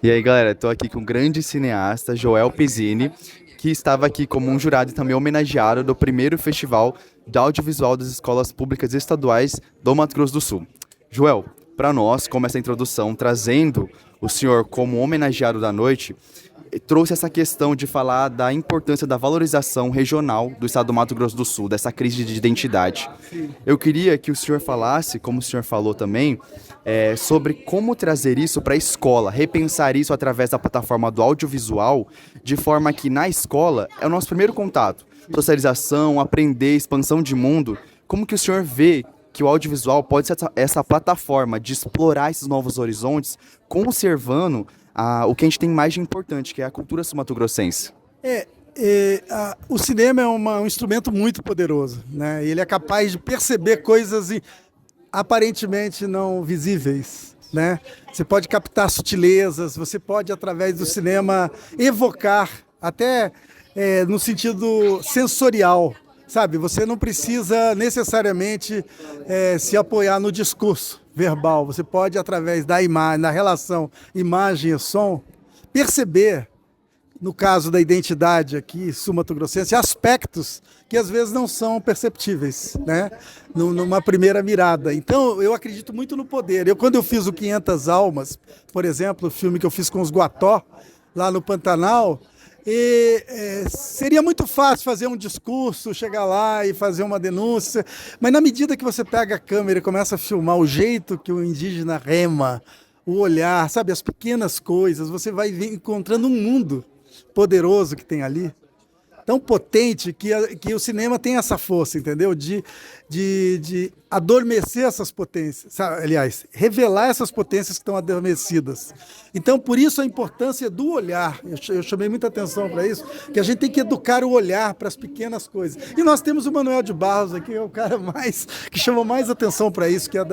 E aí, galera, tô aqui com o grande cineasta Joel Pizzini, que estava aqui como um jurado e também homenageado do primeiro Festival de Audiovisual das Escolas Públicas Estaduais do Mato Grosso do Sul. Joel, para nós, como essa introdução, trazendo o senhor como homenageado da noite, trouxe essa questão de falar da importância da valorização regional do estado do Mato Grosso do Sul, dessa crise de identidade. Eu queria que o senhor falasse, como o senhor falou também, sobre como trazer isso para a escola, repensar isso através da plataforma do audiovisual, de forma que na escola é o nosso primeiro contato. Socialização, aprender, expansão de mundo. Como que o senhor vê que o audiovisual pode ser essa plataforma de explorar esses novos horizontes, conservando o que a gente tem mais de importante, que é a cultura sul-mato-grossense? O cinema é um instrumento muito poderoso, né? Ele é capaz de perceber coisas aparentemente não visíveis, né? Você pode captar sutilezas, você pode, através do cinema, evocar, até no sentido sensorial, sabe? Você não precisa necessariamente se apoiar no discurso verbal. Você pode, através da imagem, da relação imagem e som, perceber, no caso da identidade aqui, sul-mato-grossense, aspectos que às vezes não são perceptíveis, né? Numa primeira mirada. Então, eu acredito muito no poder. Quando eu fiz o 500 Almas, por exemplo, o filme que eu fiz com os Guató, lá no Pantanal, seria muito fácil fazer um discurso, chegar lá e fazer uma denúncia, mas na medida que você pega a câmera e começa a filmar o jeito que o indígena rema, o olhar, sabe, as pequenas coisas, você vai encontrando um mundo poderoso que tem ali, tão potente que o cinema tem essa força, entendeu? De adormecer essas potências, sabe? Aliás, revelar essas potências que estão adormecidas. Então, por isso a importância do olhar. Eu chamei muita atenção para isso, que a gente tem que educar o olhar para as pequenas coisas. E nós temos o Manuel de Barros aqui, que é o cara que chama mais atenção para isso, que é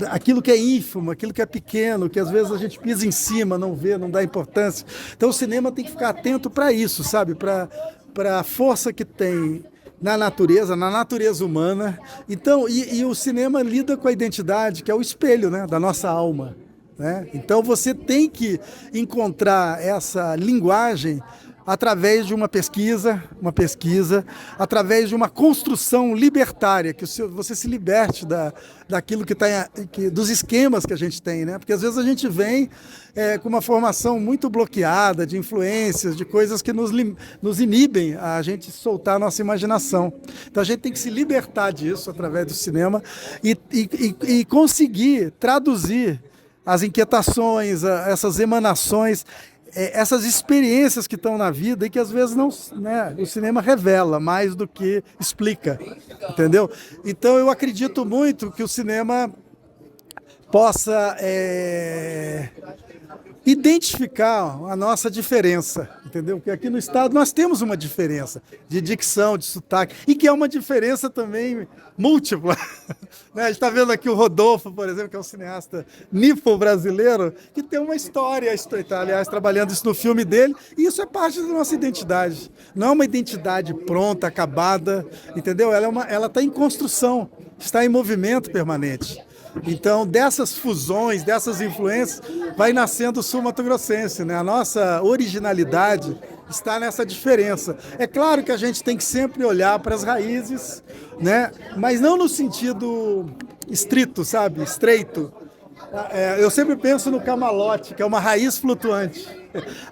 aquilo que é ínfimo, aquilo que é pequeno, que às vezes a gente pisa em cima, não vê, não dá importância. Então o cinema tem que ficar atento para isso, sabe? Para a força que tem na natureza humana. Então, e o cinema lida com a identidade, que é o espelho, né, da nossa alma, né? Então você tem que encontrar essa linguagem através de uma pesquisa, através de uma construção libertária, que você se liberte daquilo que está, dos esquemas que a gente tem, né? Porque às vezes a gente vem com uma formação muito bloqueada de influências, de coisas que nos inibem a gente soltar a nossa imaginação. Então a gente tem que se libertar disso através do cinema e conseguir traduzir as inquietações, essas emanações, essas experiências que estão na vida e que às vezes não, né, o cinema revela mais do que explica, entendeu? Então eu acredito muito que o cinema possa identificar a nossa diferença, entendeu? Porque aqui no estado nós temos uma diferença de dicção, de sotaque, e que é uma diferença também múltipla. Né? A gente está vendo aqui o Rodolfo, por exemplo, que é um cineasta nipo-brasileiro, que tem uma história, está, aliás, trabalhando isso no filme dele, e isso é parte da nossa identidade. Não é uma identidade pronta, acabada, entendeu? Ela está em construção, está em movimento permanente. Então, dessas fusões, dessas influências, vai nascendo o sul-mato-grossense, né? A nossa originalidade está nessa diferença. É claro que a gente tem que sempre olhar para as raízes, né? Mas não no sentido estrito, sabe? Estreito. Eu sempre penso no camalote, que é uma raiz flutuante.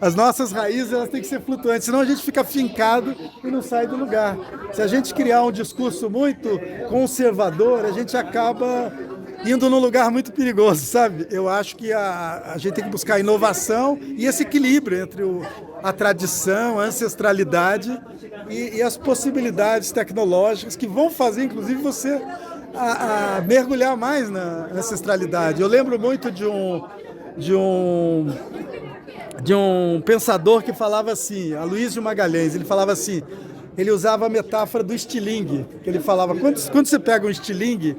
As nossas raízes elas têm que ser flutuantes, senão a gente fica fincado e não sai do lugar. Se a gente criar um discurso muito conservador, a gente acaba indo num lugar muito perigoso, sabe? Eu acho que a gente tem que buscar inovação e esse equilíbrio entre a tradição, a ancestralidade e as possibilidades tecnológicas que vão fazer, inclusive, você a mergulhar mais na ancestralidade. Eu lembro muito de um pensador que falava assim, Aloysio Magalhães, ele falava assim, ele usava a metáfora do estilingue, que ele falava, quando você pega um estilingue,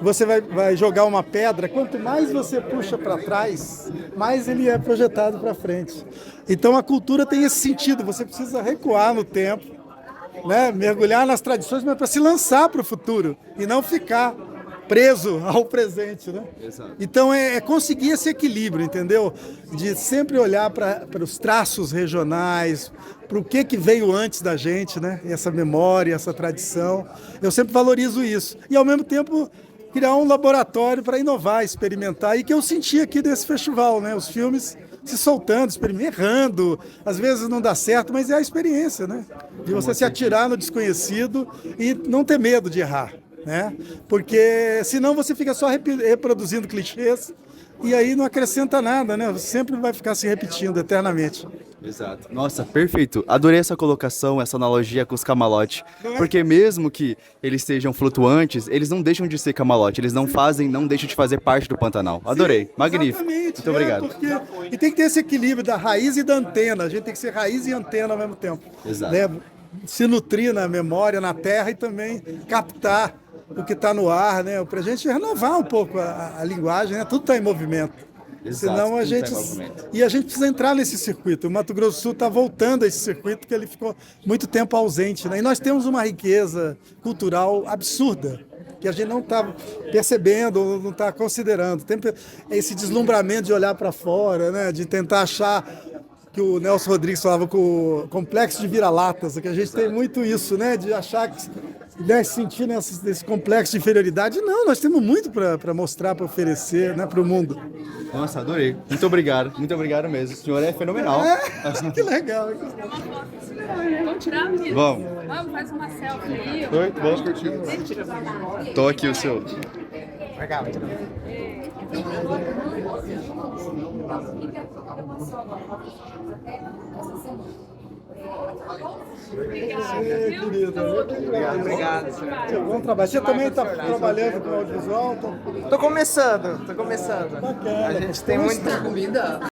você vai jogar uma pedra, quanto mais você puxa para trás, mais ele é projetado para frente. Então a cultura tem esse sentido, você precisa recuar no tempo, né? Mergulhar nas tradições, mas para se lançar para o futuro e não ficar preso ao presente, né? Exato. Então é conseguir esse equilíbrio, entendeu? De sempre olhar para os traços regionais, para o que veio antes da gente, né? Essa memória, essa tradição. Eu sempre valorizo isso. E ao mesmo tempo criar um laboratório para inovar, experimentar, e que eu senti aqui desse festival, né? Os filmes se soltando, errando, às vezes não dá certo, mas é a experiência, né? De você se atirar no desconhecido e não ter medo de errar, né? Porque senão você fica só reproduzindo clichês e aí não acrescenta nada, né? Você sempre vai ficar se repetindo eternamente. Exato. Nossa, perfeito. Adorei essa colocação, essa analogia com os camalotes. Porque mesmo que eles sejam flutuantes, eles não deixam de ser camalote. Eles não deixam de fazer parte do Pantanal. Adorei. Magnífico. Exatamente, Muito obrigado. E tem que ter esse equilíbrio da raiz e da antena. A gente tem que ser raiz e antena ao mesmo tempo. Exato. Né? Se nutrir na memória, na terra e também captar o que está no ar, né? Para a gente renovar um pouco a linguagem, né? Tudo está em movimento. Exato, Senão a tudo gente. tá em movimento. E a gente precisa entrar nesse circuito. O Mato Grosso do Sul está voltando a esse circuito porque ele ficou muito tempo ausente, né? E nós temos uma riqueza cultural absurda que a gente não está percebendo, ou não está considerando. Tem esse deslumbramento de olhar para fora, né? De tentar achar que o Nelson Rodrigues falava com o complexo de vira-latas, que a gente tem muito isso, né? De achar que, né, sentir nesse complexo de inferioridade. Não, nós temos muito para mostrar, para oferecer, né, para o mundo. Nossa, adorei. Muito obrigado mesmo. O senhor é fenomenal. Que legal. Vamos tirar, menino? Vamos. Vamos, faz uma selfie aí. Oi, tudo bom? Tô aqui o seu. Legal. Obrigado. Bom trabalho. Você também está trabalhando com audiovisual? Tô começando. Bacana. A gente tem muito.